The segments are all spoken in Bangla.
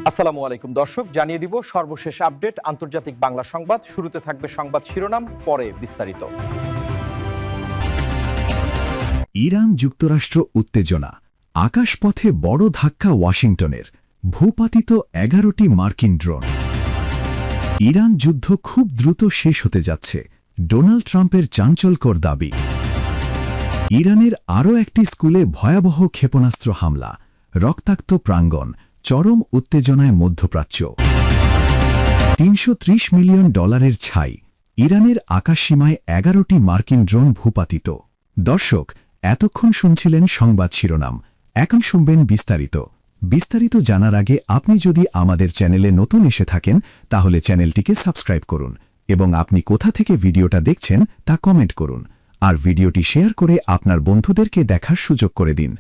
আসসালামু আলাইকুম দর্শক, জানিয়ে দিব সর্বশেষ আপডেট আন্তর্জাতিক বাংলা সংবাদ। শুরুতে থাকবে সংবাদ শিরোনাম, পরে বিস্তারিত। ইরান যুক্তরাষ্ট্র উত্তেজনা, আকাশপথে বড় ধাক্কা ওয়াশিংটনের, ভূপাতিত 11টি মার্কিন ড্রোন। ইরান যুদ্ধ খুব দ্রুত শেষ হতে যাচ্ছে, ডোনাল্ড ট্রাম্পের চাঞ্চল্যকর দাবি। ইরানের আরও একটি স্কুলে ভয়াবহ ক্ষেপণাস্ত্র হামলা, রক্তাক্ত প্রাঙ্গণ, চরম উত্তেজনায় মধ্যপ্রাচ্য। $330 মিলিয়ন ছাই, ইরানের আকাশসীমায় 11টি মার্কিন ড্রোন ভূপাতিত। দর্শক, এতক্ষণ শুনছিলেন সংবাদ শিরোনাম, এখন শুনবেন বিস্তারিত। বিস্তারিত জানার আগে আপনি যদি আমাদের চ্যানেলে নতুন এসে থাকেন তাহলে চ্যানেলটিকে সাবস্ক্রাইব করুন এবং আপনি কোথা থেকে ভিডিওটা দেখছেন তা কমেন্ট করুন, আর ভিডিওটি শেয়ার করে আপনার বন্ধুদেরকে দেখার সুযোগ করে দিন।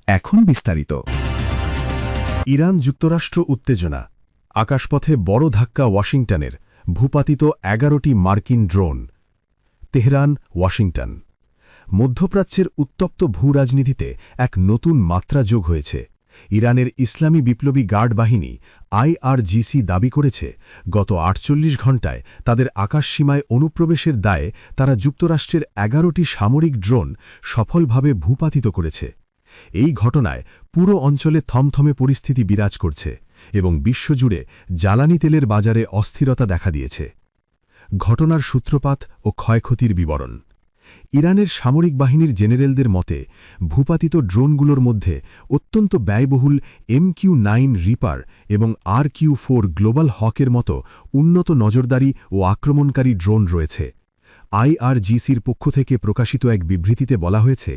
এখন বিস্তারিত। ইরান যুক্তরাষ্ট্র উত্তেজনা, আকাশপথে বড় ধাক্কা ওয়াশিংটনের, ভূপাতিত 11টি মার্কিন ড্রোন। Tehran, Washington. মধ্যপ্রাচ্যের উত্তপ্ত ভূরাজনীতিতে এক নতুন মাত্রা যোগ হয়েছে। ইরানের ইসলামী বিপ্লবী গার্ড বাহিনী IRGC দাবি করেছে, গত 48 ঘণ্টায় তাদের আকাশসীমায় অনুপ্রবেশের দায়ে তারা যুক্তরাষ্ট্রের 11টি সামরিক ড্রোন সফলভাবে ভূপাতিত করেছে। এই ঘটনায় পুরো অঞ্চলে থমথমে পরিস্থিতি বিরাজ করছে এবং বিশ্বজুড়ে জ্বালানি তেলের বাজারে অস্থিরতা দেখা দিয়েছে। ঘটনার সূত্রপাত ও ক্ষয়ক্ষতির বিবরণ। ইরানের সামরিক বাহিনীর জেনারেলদের মতে, ভূপাতিত ড্রোনগুলোর মধ্যে অত্যন্ত ব্যয়বহুল MQ-9 রিপার এবং RQ-4 গ্লোবাল হকের মতো উন্নত নজরদারি ও আক্রমণকারী ড্রোন রয়েছে। IRGCর পক্ষ থেকে প্রকাশিত এক বিবৃতিতে বলা হয়েছে,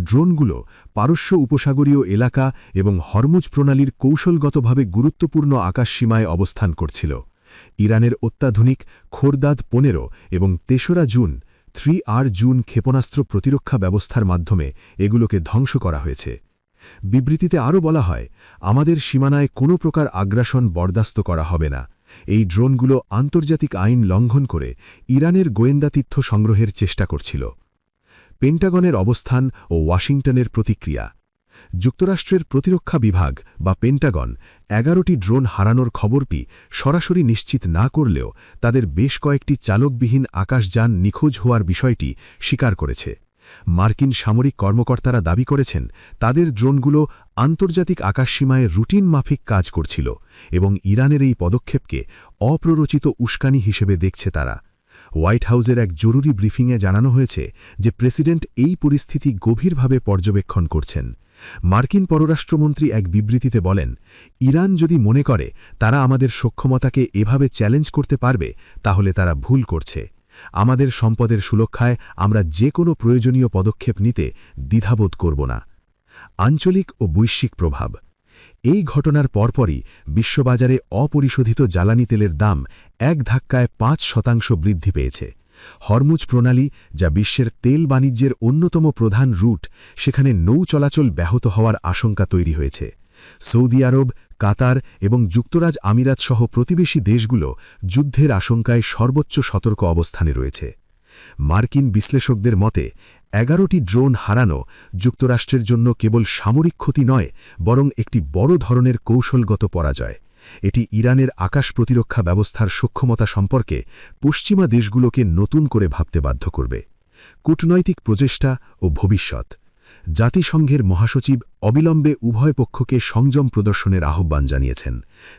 ড্রোনগুলো পারস্য উপসাগরীয় এলাকা এবং হরমুজ প্রণালীর কৌশলগতভাবে গুরুত্বপূর্ণ আকাশসীমায় অবস্থান করছিল। ইরানের অত্যাধুনিক খোরদাদ 15 এবং 3রা জুন 3R জুন ক্ষেপণাস্ত্র প্রতিরক্ষা ব্যবস্থার মাধ্যমে এগুলোকে ধ্বংস করা হয়েছে। বিবৃতিতে আরও বলা হয়, আমাদের সীমানায় কোনো প্রকার আগ্রাসন বরদাস্ত করা হবে না। এই ড্রোনগুলো আন্তর্জাতিক আইন লঙ্ঘন করে ইরানের গোয়েন্দা তথ্য সংগ্রহের চেষ্টা করছিল। পেন্টাগনের অবস্থান ও ওয়াশিংটনের প্রতিক্রিয়া। যুক্তরাষ্ট্রের প্রতিরক্ষা বিভাগ বা পেন্টাগন 11টি ড্রোন হারানোর খবরটি সরাসরি নিশ্চিত না করলেও তাদের বেশ কয়েকটি চালকবিহীন আকাশযান নিখোঁজ হওয়ার বিষয়টি স্বীকার করেছে। মার্কিন সামরিক কর্মকর্তারা দাবি করেছেন, তাদের ড্রোনগুলো আন্তর্জাতিক আকাশসীমায় রুটিন মাফিক কাজ করছিল এবং ইরানের এই পদক্ষেপকে অপ্ররোচিত উস্কানি হিসেবে দেখছে তারা। হোয়াইট হাউসের এক জরুরি ব্রিফিংয়ে জানানো হয়েছে যে প্রেসিডেন্ট এই পরিস্থিতি গভীরভাবে পর্যবেক্ষণ করছেন। মার্কিন পররাষ্ট্রমন্ত্রী এক বিবৃতিতে বলেন, ইরান যদি মনে করে তারা আমাদের সক্ষমতাকে এভাবে চ্যালেঞ্জ করতে পারবে তাহলে তারা ভুল করছে। আমাদের সম্পদের সুরক্ষায় আমরা যে কোনো প্রয়োজনীয় পদক্ষেপ নিতে দ্বিধাবোধ করব না। আঞ্চলিক ও বৈশ্বিক প্রভাব। এই ঘটনার পরপরই বিশ্ববাজারে অপরিশোধিত জ্বালানি তেলের দাম এক ধাক্কায় 5% বৃদ্ধি পেয়েছে। হরমুজ প্রণালী, যা বিশ্বের তেল বাণিজ্যের অন্যতম প্রধান রুট, সেখানে নৌ চলাচল ব্যাহত হওয়ার আশঙ্কা তৈরি হয়েছে। সৌদি আরব, কাতার এবং যুক্তরাজ আমিরাত সহ প্রতিবেশী দেশগুলো যুদ্ধের আশঙ্কায় সর্বোচ্চ সতর্ক অবস্থানে রয়েছে। মার্কিন বিশ্লেষকদের মতে, 11টি ড্রোন হারানো যুক্তরাষ্ট্রের জন্য কেবল সামরিক ক্ষতি নয়, বরং একটি বড় ধরনের কৌশলগত পরাজয়। এটি ইরানের আকাশ প্রতিরক্ষা ব্যবস্থার সক্ষমতা সম্পর্কে পশ্চিমা দেশগুলোকে নতুন করে ভাবতে বাধ্য করবে। কূটনৈতিক প্রচেষ্টা ও ভবিষ্যৎ। জাতিসংঘের মহাসচিব অবিলম্বে উভয় পক্ষকে সংযম প্রদর্শনের আহ্বান জানিয়েছেন।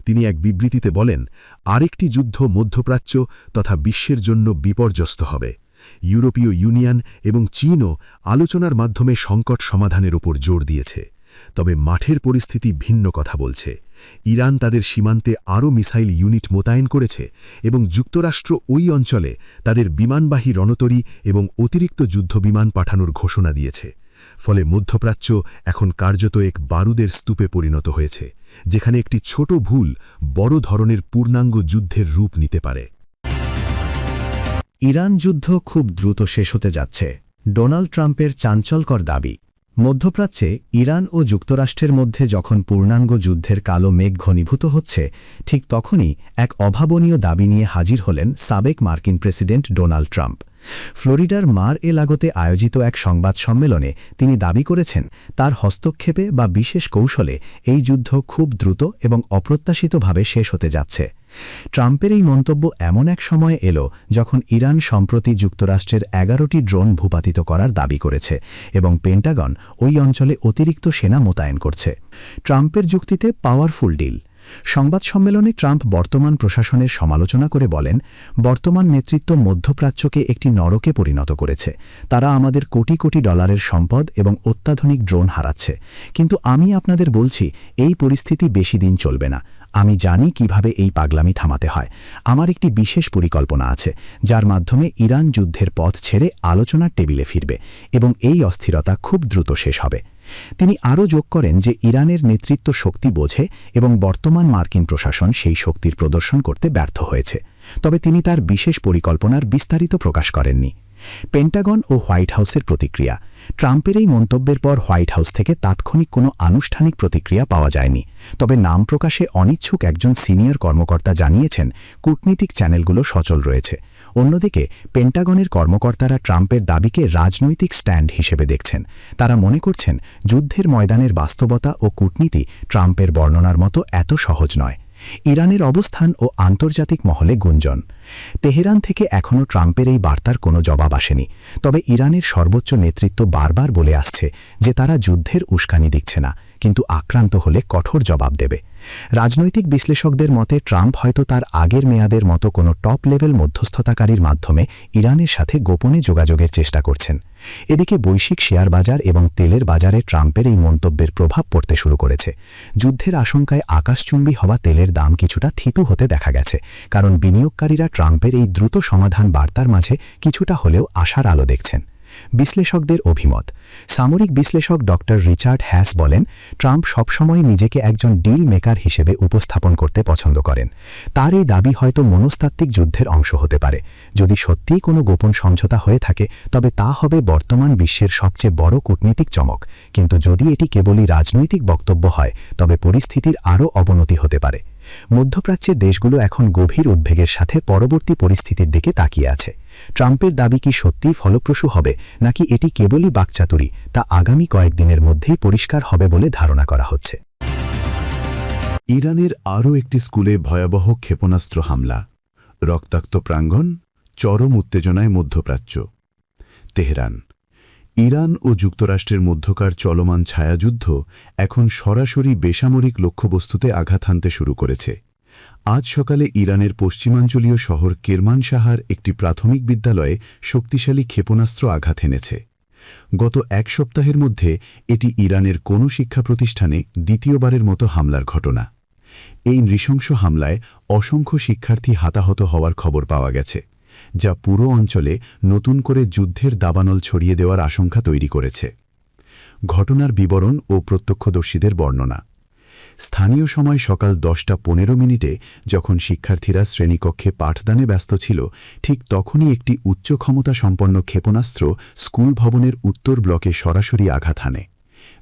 তিনি এক বিবৃতিতে বলেন, আরেকটি যুদ্ধ মধ্যপ্রাচ্য তথা বিশ্বের জন্য বিপর্যস্ত হবে। ইউরোপীয় ইউনিয়ন এবং চীনও আলোচনার মাধ্যমে সংকট সমাধানের ওপর জোর দিয়েছে। তবে মাঠের পরিস্থিতি ভিন্ন কথা বলছে। ইরান তাদের সীমান্তে আরও মিসাইল ইউনিট মোতায়েন করেছে এবং যুক্তরাষ্ট্র ওই অঞ্চলে তাদের বিমানবাহী রণতরী এবং অতিরিক্ত যুদ্ধবিমান পাঠানোর ঘোষণা দিয়েছে। ফলে মধ্যপ্রাচ্য এখন কার্যত এক বারুদের স্তূপে পরিণত হয়েছে, যেখানে একটি ছোট ভুল বড় ধরনের পূর্ণাঙ্গ যুদ্ধের রূপ নিতে পারে। ইরান যুদ্ধ খুব দ্রুত শেষ হতে যাচ্ছে, ডোনাল্ড ট্রাম্পের চাঞ্চল্যকর দাবি। মধ্যপ্রাচ্যে ইরান ও যুক্তরাষ্ট্রের মধ্যে যখন পূর্ণাঙ্গ যুদ্ধের কালো মেঘ ঘনীভূত হচ্ছে, ঠিক তখনই এক অভাবনীয় দাবি নিয়ে হাজির হলেন সাবেক মার্কিন প্রেসিডেন্ট ডোনাল্ড ট্রাম্প। ফ্লোরিডার মার-এ-লাগোতে আয়োজিত এক সংবাদ সম্মেলনে তিনি দাবি করেছেন তার হস্তক্ষেপে বা বিশেষ কৌশলে এই যুদ্ধ খুব দ্রুত এবং অপ্রত্যাশিতভাবে শেষ হতে যাচ্ছে। ট্রাম্পের এই মন্তব্য এমন এক সময়ে এলো যখন ইরান সম্প্রতি যুক্তরাষ্ট্রের 11টি ড্রোন ভূপাতিত করার দাবি করেছে এবং পেন্টাগন ওই অঞ্চলে অতিরিক্ত সেনা মোতায়েন করছে। ট্রাম্পের যুক্তিতে পাওয়ারফুল ডিল। সংবাদ সম্মেলনে ট্রাম্প বর্তমান প্রশাসনের সমালোচনা করে বলেন, বর্তমান নেতৃত্ব মধ্যপ্রাচ্যকে একটি নরকে পরিণত করেছে। তারা আমাদের কোটি কোটি ডলারের সম্পদ এবং অত্যাধুনিক ড্রোন হারাচ্ছে। কিন্তু আমি আপনাদের বলছি, এই পরিস্থিতি বেশি দিন চলবে না। আমি জানি কিভাবে এই পাগলামি থামাতে হয়। আমার একটি বিশেষ পরিকল্পনা আছে, যার মাধ্যমে ইরান যুদ্ধের পথ ছেড়ে আলোচনার টেবিলে ফিরবে এবং এই অস্থিরতা খুব দ্রুত শেষ হবে। তিনি আরও যোগ করেন যে ইরানের নেতৃত্ব শক্তি বোঝে এবং বর্তমান মার্কিন প্রশাসন সেই শক্তির প্রদর্শন করতে ব্যর্থ হয়েছে। তবে তিনি তার বিশেষ পরিকল্পনার বিস্তারিত প্রকাশ করেননি। পেন্টাগন ও হোয়াইট হাউসের প্রতিক্রিয়া। ট্রাম্পের এই মন্তব্যের পর হোয়াইট হাউস থেকে তাৎক্ষণিক কোনো আনুষ্ঠানিক প্রতিক্রিয়া পাওয়া যায়নি। তবে নাম প্রকাশে অনিচ্ছুক একজন সিনিয়র কর্মকর্তা জানিয়েছেন, কূটনীতিক চ্যানেলগুলো সচল রয়েছে। অন্যদিকে পেন্টাগনের কর্মকর্তারা ট্রাম্পের দাবিকে রাজনৈতিক স্ট্যান্ড হিসেবে দেখছেন। তারা মনে করছেন, যুদ্ধের ময়দানের বাস্তবতা ও কূটনীতি ট্রাম্পের বর্ণনার মতো এত সহজ নয়। ইরানের অবস্থান ও আন্তর্জাতিক মহলে গুঞ্জন। তেহরান থেকে এখনও ট্রাম্পের এই বার্তার কোনো জবাব আসেনি। তবে ইরানের সর্বোচ্চ নেতৃত্ব বারবার বলে আসছে যে তারা যুদ্ধের উস্কানি দিচ্ছে না, কিন্তু আক্রান্ত হলে কঠোর জবাব দেবে। রাজনৈতিক বিশ্লেষকদের মতে ট্রাম্প হয়তো তার আগের মেয়াদের মতো কোনো টপ লেভেল মধ্যস্থতাকারীর মাধ্যমে ইরানের সাথে গোপনে যোগাযোগের চেষ্টা করছেন। এদিকে বৈশ্বিক শেয়ার বাজার এবং তেলের বাজারে ট্রাম্পের এই মন্তব্যের প্রভাব পড়তে শুরু করেছে। যুদ্ধের আশঙ্কায় আকাশচুম্বী হওয়া তেলের দাম কিছুটা থিতু হতে দেখা গেছে, কারণ বিনিয়োগকারীরা ট্রাম্পের এই দ্রুত সমাধান বার্তার মাঝে কিছুটা হলেও আশার আলো দেখছেন। বিশ্লেষকদের অভিমত। সামরিক বিশ্লেষক ড. রিচার্ড হ্যাস বলেন, ট্রাম্প সবসময় নিজেকে একজন ডিল মেকার হিসেবে উপস্থাপন করতে পছন্দ করেন। তার এই দাবি হয়তো মনস্তাত্ত্বিক যুদ্ধের অংশ হতে পারে। যদি সত্যিই কোনো গোপন সমঝোতা হয়ে থাকে, তবে তা হবে বর্তমান বিশ্বের সবচেয়ে বড় কূটনীতিক চমক। কিন্তু যদি এটি কেবলই রাজনৈতিক বক্তব্য হয়, তবে পরিস্থিতির আরও অবনতি হতে পারে। মধ্যপ্রাচ্যের দেশগুলো এখন গভীর উদ্বেগের সাথে পরবর্তী পরিস্থিতির দিকে তাকিয়ে আছে। ট্রাম্পের দাবি কি সত্যিই ফলপ্রসূ হবে, নাকি এটি কেবলই বাকচাতুরি, তা আগামী কয়েকদিনের মধ্যেই পরিষ্কার হবে বলে ধারণা করা হচ্ছে। ইরানের আরও একটি স্কুলে ভয়াবহ ক্ষেপণাস্ত্র হামলা। রক্তাক্ত প্রাঙ্গণ, চরম উত্তেজনায় মধ্যপ্রাচ্য। তেহরান। ইরান ও যুক্তরাষ্ট্রের মধ্যকার চলমান ছায়াযুদ্ধ এখন সরাসরি বেসামরিক লক্ষ্যবস্তুতে আঘাত হানতে শুরু করেছে। আজ সকালে ইরানের পশ্চিমাঞ্চলীয় শহর কেরমানশাহার একটি প্রাথমিক বিদ্যালয়ে শক্তিশালী ক্ষেপণাস্ত্র আঘাত এনেছে। গত এক সপ্তাহের মধ্যে এটি ইরানের কোনো শিক্ষা প্রতিষ্ঠানে দ্বিতীয়বারের মতো হামলার ঘটনা। এই নৃশংস হামলায় অসংখ্য শিক্ষার্থী হতাহত হওয়ার খবর পাওয়া গেছে, যা পুরো অঞ্চলে নতুন করে যুদ্ধের দাবানল ছড়িয়ে দেওয়ার আশঙ্কা তৈরি করেছে। ঘটনার বিবরণ ও প্রত্যক্ষদর্শীদের বর্ণনা। স্থানীয় সময় সকাল 10:15 যখন শিক্ষার্থীরা শ্রেণীকক্ষে পাঠদানে ব্যস্ত ছিল, ঠিক তখনই একটি উচ্চ ক্ষমতা সম্পন্ন ক্ষেপণাস্ত্র স্কুল ভবনের উত্তর ব্লকে সরাসরি আঘাত হানে।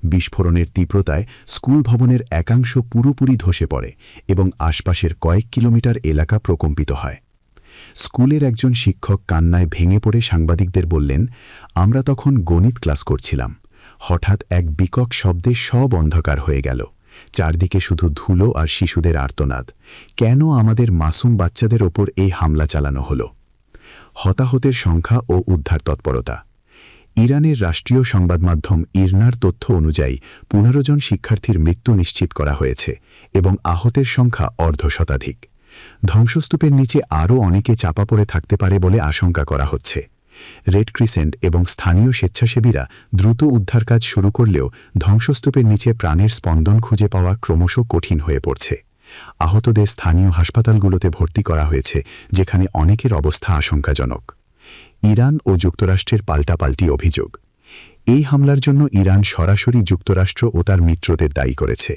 বিস্ফোরণের তীব্রতায় স্কুল ভবনের একাংশ পুরোপুরি ধসে পড়ে এবং আশপাশের কয়েক কিলোমিটার এলাকা প্রকম্পিত হয়। স্কুলের একজন শিক্ষক কান্নায় ভেঙে পড়ে সাংবাদিকদের বললেন, আমরা তখন গণিত ক্লাস করছিলাম। হঠাৎ এক বিকট শব্দে সব অন্ধকার হয়ে গেল। চারদিকে শুধু ধুলো আর শিশুদের আর্তনাদ। কেন আমাদের মাসুম বাচ্চাদের ওপর এই হামলা চালানো হলো? হতাহতের সংখ্যা ও উদ্ধার তৎপরতা। ইরানের রাষ্ট্রীয় সংবাদ মাধ্যম ইরনার তথ্য অনুযায়ী 15 জন শিক্ষার্থীর মৃত্যু নিশ্চিত করা হয়েছে এবং আহতের সংখ্যা অর্ধশতাধিক। ধ্বংসস্তূপের নিচে আরও অনেকে চাপা পড়ে থাকতে পারে বলে আশঙ্কা করা হচ্ছে। রেড ক্রিসেন্ট এবং স্থানীয় স্বেচ্ছাসেবীরা দ্রুত উদ্ধার কাজ শুরু করলেও ধ্বংসস্তূপের নিচে প্রাণের স্পন্দন খুঁজে পাওয়া ক্রমশ কঠিন হয়ে পড়ছে। আহতদের স্থানীয় হাসপাতালগুলোতে ভর্তি করা হয়েছে, যেখানে অনেকের অবস্থা আশঙ্কাজনক। ইরান ও যুক্তরাষ্ট্রের পাল্টাপাল্টি অভিযোগ। এই হামলার জন্য ইরান সরাসরি যুক্তরাষ্ট্র ও তার মিত্রদের দায়ী করেছে।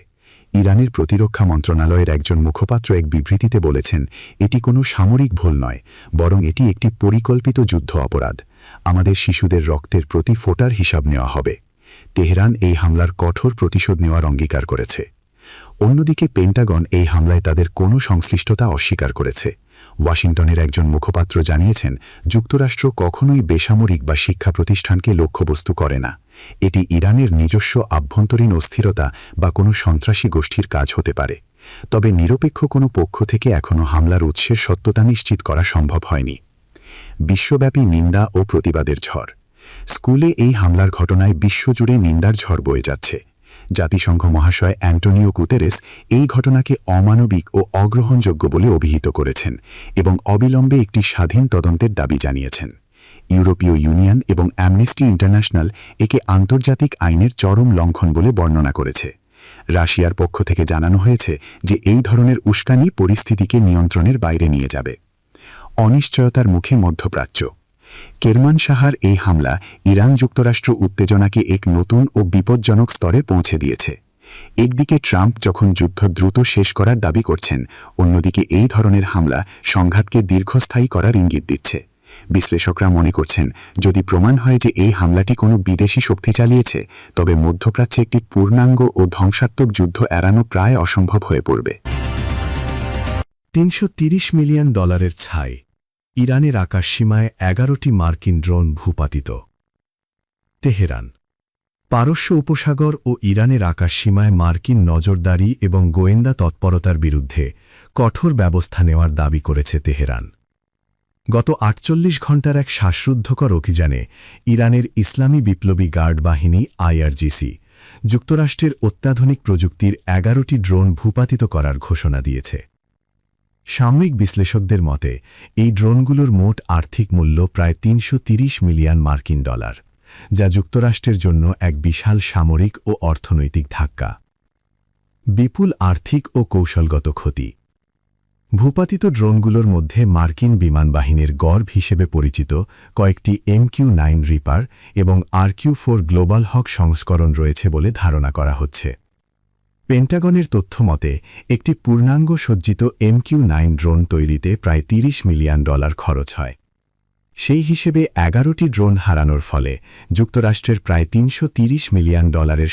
ইরানের প্রতিরক্ষা মন্ত্রণালয়ের একজন মুখপাত্র এক বিবৃতিতে বলেছেন, এটি কোনো সামরিক ভুল নয়, বরং এটি একটি পরিকল্পিত যুদ্ধ অপরাধ। আমাদের শিশুদের রক্তের প্রতি ফোঁটার হিসাব নেওয়া হবে। তেহরান এই হামলার কঠোর প্রতিশোধ নেওয়ার অঙ্গীকার করেছে। অন্যদিকে পেন্টাগন এই হামলায় তাদের কোনো সংশ্লিষ্টতা অস্বীকার করেছে। ওয়াশিংটনের একজন মুখপাত্র জানিয়েছেন, যুক্তরাষ্ট্র কখনোই বেসামরিক বা শিক্ষা প্রতিষ্ঠানকে লক্ষ্যবস্তু করে না। এটি ইরানের নিজস্ব আভ্যন্তরীণ অস্থিরতা বা কোনো সন্ত্রাসী গোষ্ঠীর কাজ হতে পারে। তবে নিরপেক্ষ কোনো পক্ষ থেকে এখনও হামলার উৎসের সত্যতা নিশ্চিত করা সম্ভব হয়নি। বিশ্বব্যাপী নিন্দা ও প্রতিবাদের ঝড়। স্কুলে এই হামলার ঘটনায় বিশ্বজুড়ে নিন্দার ঝড় বয়ে যাচ্ছে। জাতিসংঘ মহাশয় অ্যান্টোনিও গুতেরেস এই ঘটনাকে অমানবিক ও অগ্রহণযোগ্য বলে অভিহিত করেছেন এবং অবিলম্বে একটি স্বাধীন তদন্তের দাবি জানিয়েছেন। ইউরোপীয় ইউনিয়ন এবং অ্যামনেস্টি ইন্টারন্যাশনাল একে আন্তর্জাতিক আইনের চরম লঙ্ঘন বলে বর্ণনা করেছে। রাশিয়ার পক্ষ থেকে জানানো হয়েছে যে এই ধরনের উস্কানি পরিস্থিতিকে নিয়ন্ত্রণের বাইরে নিয়ে যাবে। অনিশ্চয়তার মুখে মধ্যপ্রাচ্য। কেরমানশাহার এই হামলা ইরান যুক্তরাষ্ট্র উত্তেজনাকে এক নতুন ও বিপজ্জনক স্তরে পৌঁছে দিয়েছে। একদিকে ট্রাম্প যখন যুদ্ধ দ্রুত শেষ করার দাবি করছেন, অন্যদিকে এই ধরনের হামলা সংঘাতকে দীর্ঘস্থায়ী করার ইঙ্গিত দিচ্ছে। বিশ্লেষকরা মনে করছেন, যদি প্রমাণ হয় যে এই হামলাটি কোনো বিদেশি শক্তি চালিয়েছে, তবে মধ্যপ্রাচ্যে একটি পূর্ণাঙ্গ ও ধ্বংসাত্মক যুদ্ধ এড়ানো প্রায় অসম্ভব হয়ে পড়বে। $330 মিলিয়ন ছাই। ইরানের আকাশসীমায় 11টি মার্কিন ড্রোন ভূপাতিত। তেহরান। পারস্য উপসাগর ও ইরানের আকাশসীমায় মার্কিন নজরদারি এবং গোয়েন্দা তৎপরতার বিরুদ্ধে কঠোর ব্যবস্থা নেওয়ার দাবি করেছে তেহরান। গত 48 ঘণ্টার এক শ্বাসরুদ্ধকর অভিযানে ইরানের ইসলামী বিপ্লবী গার্ড বাহিনী IRGC যুক্তরাষ্ট্রের অত্যাধুনিক প্রযুক্তির 11টি ড্রোন ভূপাতিত করার ঘোষণা দিয়েছে। সাময়িক বিশ্লেষকদের মতে এই ড্রোনগুলোর মোট আর্থিক মূল্য প্রায় $330 মিলিয়ন মার্কিন, যা যুক্তরাষ্ট্রের জন্য এক বিশাল সামরিক ও অর্থনৈতিক ধাক্কা। বিপুল আর্থিক ও কৌশলগত ক্ষতি। ভূপাতিত ড্রোনগুলোর মধ্যে মার্কিন বিমান বাহিনীর গর্ভ হিসেবে পরিচিত কয়েকটি MQ-9 রিপার এবং RQ-4 গ্লোবাল হক সংস্করণ রয়েছে বলে ধারণা করা হচ্ছে। পেন্টাগনের তথ্য মতে একটি পূর্ণাঙ্গ সজ্জিত MQ-9 ড্রোন তৈরিতে প্রায় $30 মিলিয়ন খরচ হয়। সেই হিসেবে 11টি ড্রোন হারানোর ফলে যুক্তরাষ্ট্রের প্রায় $330 মিলিয়ন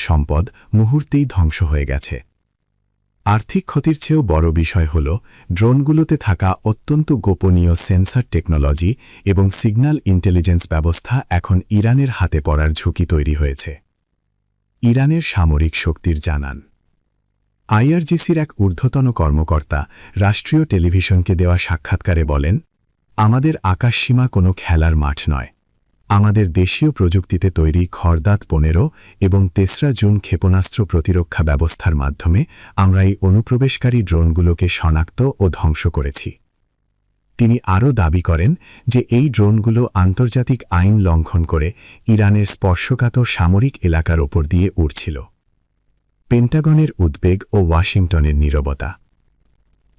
সম্পদ মুহূর্তেই ধ্বংস হয়ে গেছে। আর্থিক ক্ষতির চেয়েও বড় বিষয় হল ড্রোনগুলোতে থাকা অত্যন্ত গোপনীয় সেন্সর টেকনোলজি এবং সিগন্যাল ইন্টেলিজেন্স ব্যবস্থা এখন ইরানের হাতে পড়ার ঝুঁকি তৈরি হয়েছে। ইরানের সামরিক শক্তির জানান। IRGCর এক ঊর্ধ্বতন কর্মকর্তা রাষ্ট্রীয় টেলিভিশনকে দেওয়া সাক্ষাৎকারে বলেন, আমাদের আকাশসীমা কোনো খেলার মাঠ নয়। আমাদের দেশীয় প্রযুক্তিতে তৈরি খরদাত 15 এবং 3রা জুন ক্ষেপণাস্ত্র প্রতিরক্ষা ব্যবস্থার মাধ্যমে আমরা এই অনুপ্রবেশকারী ড্রোনগুলোকে শনাক্ত ও ধ্বংস করেছি। তিনি আরও দাবি করেন যে এই ড্রোনগুলো আন্তর্জাতিক আইন লঙ্ঘন করে ইরানের স্পর্শকাতর সামরিক এলাকার ওপর দিয়ে উড়ছিল। পেন্টাগনের উদ্বেগ ও ওয়াশিংটনের নীরবতা।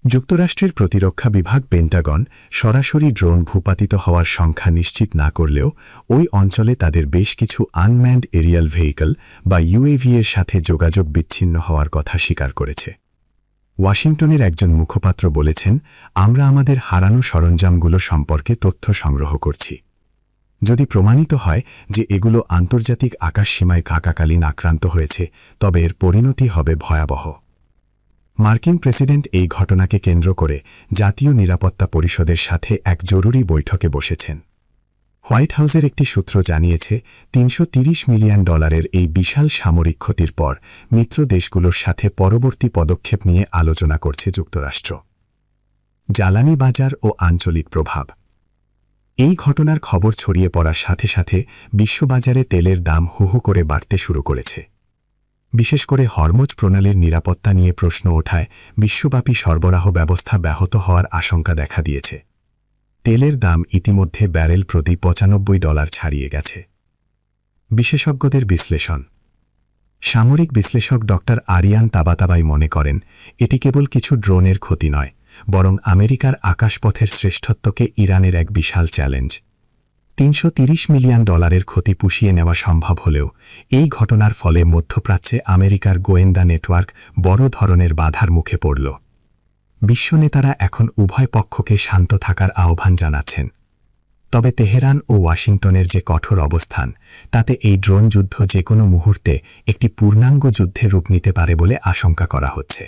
যুক্তরাষ্ট্রের প্রতিরক্ষা বিভাগ পেন্টাগন সরাসরি ড্রোন ভূপাতিত হওয়ার সংখ্যা নিশ্চিত না করলেও ওই অঞ্চলে তাদের বেশ কিছু আনম্যান্ড এরিয়াল ভেহিকল বা UAV এর সাথে যোগাযোগ বিচ্ছিন্ন হওয়ার কথা স্বীকার করেছে। ওয়াশিংটনের একজন মুখপাত্র বলেছেন, আমরা আমাদের হারানো সরঞ্জামগুলো সম্পর্কে তথ্য সংগ্রহ করছি। যদি প্রমাণিত হয় যে এগুলো আন্তর্জাতিক আকাশসীমায় কাকাকালীন আক্রান্ত হয়েছে, তবে এর পরিণতি হবে ভয়াবহ। মার্কিন প্রেসিডেন্ট এই ঘটনাকে কেন্দ্র করে জাতীয় নিরাপত্তা পরিষদের সাথে এক জরুরি বৈঠকে বসেছেন। হোয়াইট হাউসের একটি সূত্র জানিয়েছে, $330 মিলিয়ন এই বিশাল সামরিক ক্ষতির পর মিত্র দেশগুলোর সাথে পরবর্তী পদক্ষেপ নিয়ে আলোচনা করছে যুক্তরাষ্ট্র। জ্বালানি বাজার ও আঞ্চলিক প্রভাব। এই ঘটনার খবর ছড়িয়ে পড়ার সাথে সাথে বিশ্ববাজারে তেলের দাম হু হু করে বাড়তে শুরু করেছে। বিশেষ করে হরমুজ প্রণালীর নিরাপত্তা নিয়ে প্রশ্ন ওঠায় বিশ্বব্যাপী সরবরাহ ব্যবস্থা ব্যাহত হওয়ার আশঙ্কা দেখা দিয়েছে। তেলের দাম ইতিমধ্যে ব্যারেল প্রতি $95 ছাড়িয়ে গেছে। বিশেষজ্ঞদের বিশ্লেষণ। সামরিক বিশ্লেষক ডক্টর আরিয়ান তাবাতাবাই মনে করেন, এটি কেবল কিছু ড্রোনের ক্ষতি নয়, বরং আমেরিকার আকাশপথের শ্রেষ্ঠত্বকে ইরানের এক বিশাল চ্যালেঞ্জ। $330 মিলিয়ন ক্ষতি পুষিয়ে নেওয়া সম্ভব হলেও এই ঘটনার ফলে মধ্যপ্রাচ্যে আমেরিকার গোয়েন্দা নেটওয়ার্ক বড় ধরনের বাধার মুখে পড়ল। বিশ্বনেতারা এখন উভয় পক্ষকে শান্ত থাকার আহ্বান জানাচ্ছেন। তবে তেহরান ও ওয়াশিংটনের যে কঠোর অবস্থান, তাতে এই ড্রোন যুদ্ধ যে কোনো মুহূর্তে একটি পূর্ণাঙ্গ যুদ্ধে রূপ নিতে পারে বলে আশঙ্কা করা হচ্ছে।